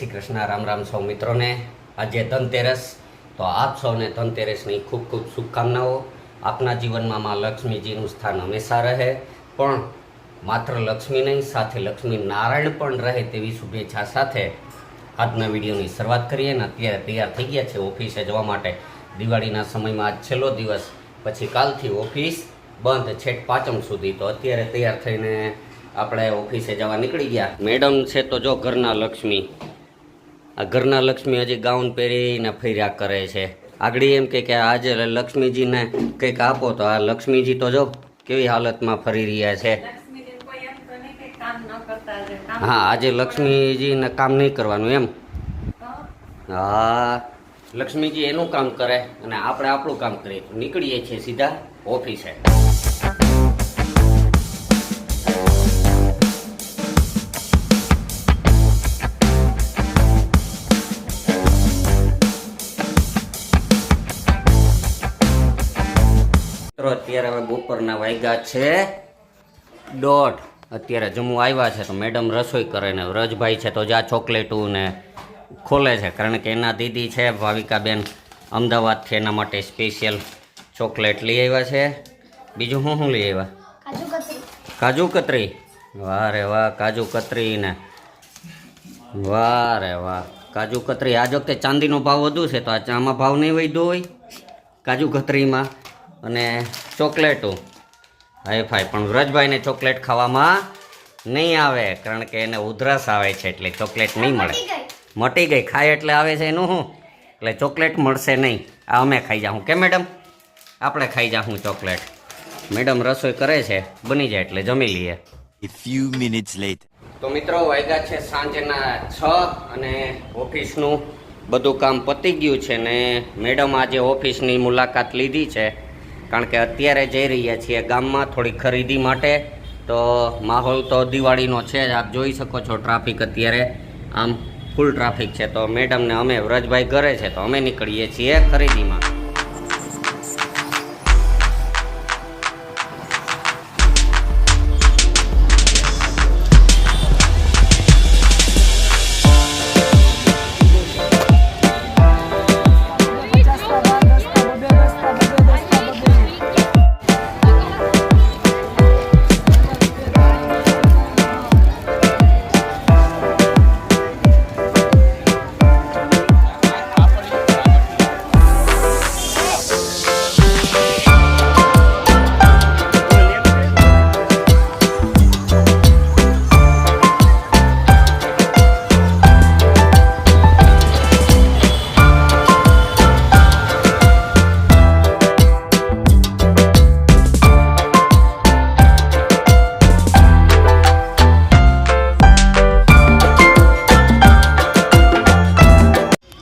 શ્રી કૃષ્ણ, રામ રામ સૌ મિત્રોને। આજે ધનતેરસ, તો આપ સૌને ધનતેરસની ખૂબ ખૂબ શુભકામનાઓ। આપના જીવનમાં માં લક્ષ્મીજીનું સ્થાન હંમેશા રહે, પણ માત્ર લક્ષ્મી નહીં, સાથે લક્ષ્મી નારાયણ પણ રહે તેવી શુભેચ્છા સાથે આજના વિડીયોની શરૂઆત કરીએ ને અત્યારે તૈયાર થઈ ગયા છે ઓફિસે જવા માટે। દિવાળીના સમયમાં આજ છેલ્લો દિવસ, પછી કાલથી ઓફિસ બંધ છેક પાંચમ સુધી। તો અત્યારે તૈયાર થઈને આપણે ઓફિસે જવા નીકળી ગયા। મેડમ છે તો જો ઘરના લક્ષ્મી, આ ઘરના લક્ષ્મી હજી ગાઉન પહેરીને ફર્યા કરે છે। આગળ એમ કે આજે લક્ષ્મીજીને કંઈક આપો, તો આ લક્ષ્મીજી તો જો કેવી હાલતમાં ફરી રહ્યા છે। હા, આજે લક્ષ્મીજીને કામ નહીં કરવાનું એમ? હા, લક્ષ્મીજી એનું કામ કરે અને આપણે આપણું કામ કરીએ। નીકળીએ છીએ સીધા ઓફિસે। અત્યારે હવે બપોરના વાગ્યા છે 1:30। અત્યારે જમવા આવ્યા છે તો મેડમ રસોઈ કરે ને વ્રજભાઈ છે તો જ્યાં ચોકલેટું ને ખોલે છે, કારણ કે એના દીદી છે ભાવિકાબેન અમદાવાદથી એના માટે સ્પેશિયલ ચોકલેટ લઈ આવ્યા છે। બીજું શું લઈ આવ્યા? કાજુ કતરી। વાહ રે વાહ, કાજુ કતરી ને વાહ રે વાહ, કાજુ કતરી। આજ વખતે ચાંદીનો ભાવ વધુ છે તો આમાં ભાવ નહીં વધ્યો હોય કાજુ કતરીમાં, અને ચોકલેટું હાઈ ફાઈ। પણ વ્રજભાઈને ચોકલેટ ખાવામાં નહીં આવે, કારણ કે એને ઉધરસ આવે છે એટલે ચોકલેટ નહીં મળે। મટી ગઈ, ખાય એટલે આવે છે એનું શું, એટલે ચોકલેટ મળશે નહીં। આ અમે ખાઈ જાઉં કે મેડમ? આપણે ખાઈ જાઉં ચોકલેટ। મેડમ રસોઈ કરે છે, બની જાય એટલે જમી લઈએ। A few minutes later. તો મિત્રો વાગ્યા છે સાંજના 6 અને ઓફિસનું બધું કામ પતી ગયું છે ને મેડમ આજે ઓફિસની મુલાકાત લીધી છે, કારણ કે અત્યારે જઈ રહ્યા છીએ ગામમાં થોડી ખરીદી માટે। તો માહોલ તો દિવાળીનો છે જ, આપ જોઈ શકો છો। ટ્રાફિક અત્યારે આમ ફૂલ ટ્રાફિક છે, તો મેડમને અમે વ્રજભાઈ ઘરે છે તો અમે નીકળીએ છીએ ખરીદીમાં।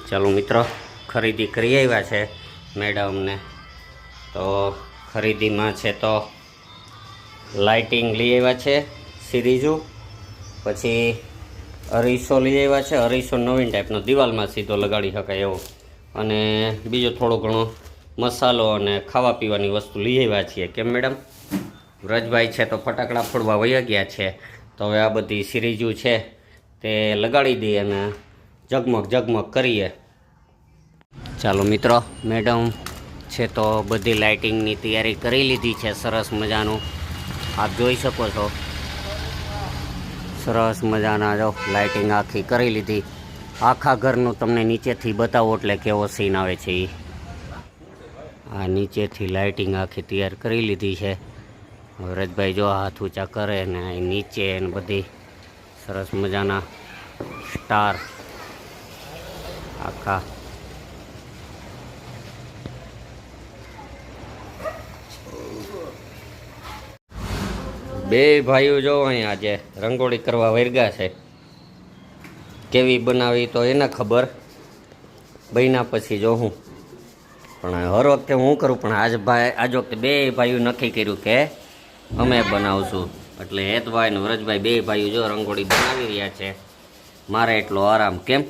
ચાલો મિત્રો, ખરીદી કરી આવ્યા છે મેડમને। તો ખરીદીમાં છે તો લાઇટિંગ લઈ આવ્યા છે સિરીઝું, પછી અરીસો લઈ આવ્યા છે। અરીસો નવીન ટાઈપનો, દિવાલમાં સીધો લગાડી શકાય એવો, અને બીજો થોડો ઘણો મસાલો અને ખાવા પીવાની વસ્તુ લઈ આવ્યા છીએ। કેમ મેડમ? વ્રજભાઈ છે તો ફટાકડા ફોડવા વયા ગયા છે, તો હવે આ બધી સિરીઝું છે તે લગાડી દઈએ અને ઝગમગ ઝગમગ કરીએ। ચાલો મિત્રો, મેડમ છે તો બધી લાઇટિંગની તૈયારી કરી લીધી છે સરસ મજાનું, આપ જોઈ શકો છો। સરસ મજાના જો લાઇટિંગ આખી કરી લીધી। આખા ઘરનું તમને નીચેથી બતાવો એટલે કેવો સીન આવે છે એ। આ નીચેથી લાઇટિંગ આખી તૈયાર કરી લીધી છે। વ્રજભાઈ જો હાથ ઊંચા કરે ને નીચે ને બધી સરસ મજાના સ્ટાર આખા। બે ભાઈઓ જો અહીં આજે રંગોળી કરવા વર્ગ્યા છે। કેવી બનાવી તો એને ખબર, બન્યા પછી જોઉં। પણ હર વખતે હું કરું, પણ આજ વખતે બે ભાઈઓ નક્કી કર્યું કે અમે બનાવશું, એટલે હેતભાઈ ને વ્રજભાઈ બે ભાઈઓ જો રંગોળી બનાવી રહ્યા છે। મારે એટલો આરામ, કેમ?